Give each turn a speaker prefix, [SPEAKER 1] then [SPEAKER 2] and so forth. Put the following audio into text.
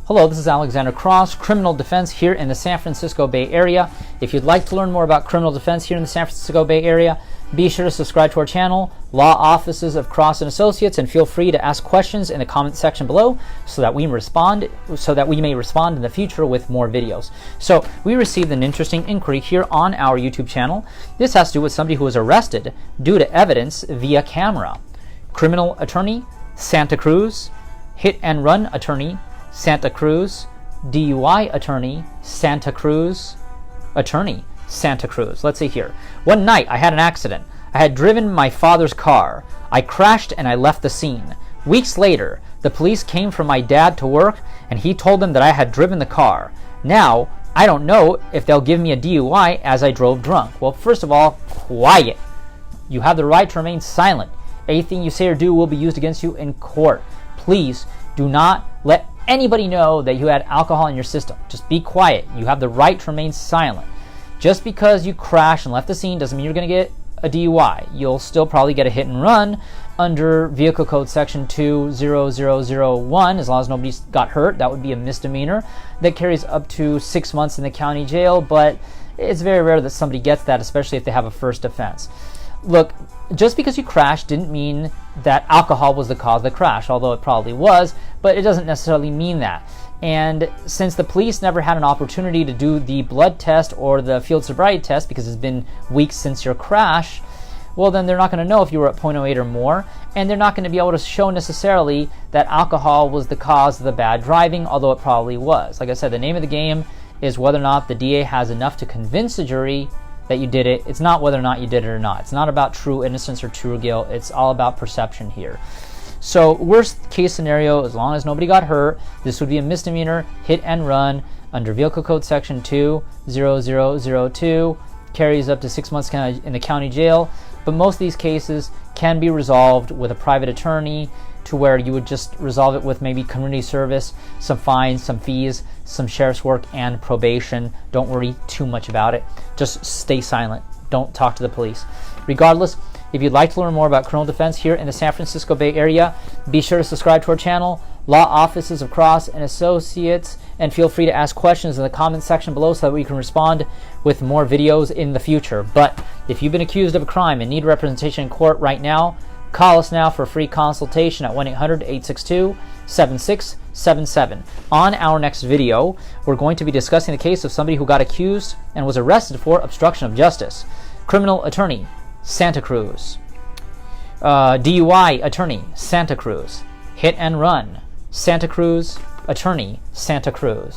[SPEAKER 1] Hello, this is Alexander Cross, criminal defense here in the San Francisco Bay Area. If you'd like to learn more about criminal defense here in the San Francisco Bay Area, be sure to subscribe to our channel, Law Offices of Cross and Associates, and feel free to ask questions in the comment section below so that we may respond in the future with more videos. So we received an interesting inquiry here on our YouTube channel. This has to do with somebody who was arrested due to evidence via camera. Criminal attorney, Santa Cruz. Hit and run attorney, Santa Cruz. DUI attorney, Santa Cruz. Attorney, Santa Cruz. Let's see here. One night I had an accident. I had driven my father's car. I crashed and I left the scene. Weeks later, the police came for my dad to work and he told them that I had driven the car. Now, I don't know if they'll give me a DUI as I drove drunk. Well, first of all, quiet. You have the right to remain silent. Anything you say or do will be used against you in court. Please do not let anybody know that you had alcohol in your system. Just be quiet. You have the right to remain silent. Just because you crashed and left the scene doesn't mean you're going to get a DUI. You'll still probably get a hit and run under Vehicle Code Section 20001 as long as nobody got hurt. That would be a misdemeanor that carries up to 6 months in the county jail, but it's very rare that somebody gets that, especially if they have a first offense. Look, just because you crashed didn't mean that alcohol was the cause of the crash, although it probably was, but it doesn't necessarily mean that. And since the police never had an opportunity to do the blood test or the field sobriety test because it's been weeks since your crash, well, then they're not going to know if you were at 0.08 or more, and they're not going to be able to show necessarily that alcohol was the cause of the bad driving, although it probably was. Like I said, the name of the game is whether or not the DA has enough to convince the jury that you did it. It's not whether or not you did it or not. It's not about true innocence or true guilt. It's all about perception here. So worst case scenario, as long as nobody got hurt, this would be a misdemeanor hit and run under Vehicle Code Section 20002, carries up to 6 months in the county jail. But most of these cases can be resolved with a private attorney, to where you would just resolve it with maybe community service, some fines, some fees, some sheriff's work, and probation. Don't worry too much about it. Just stay silent. Don't talk to the police. Regardless, if you'd like to learn more about criminal defense here in the San Francisco Bay Area, be sure to subscribe to our channel, Law Offices of Cross and Associates, and feel free to ask questions in the comment section below so that we can respond with more videos in the future. But if you've been accused of a crime and need representation in court right now, call us now for a free consultation at 1-800-862-7677. On our next video, we're going to be discussing the case of somebody who got accused and was arrested for obstruction of justice. Criminal attorney, Santa Cruz. DUI attorney, Santa Cruz. Hit and run, Santa Cruz. Attorney, Santa Cruz.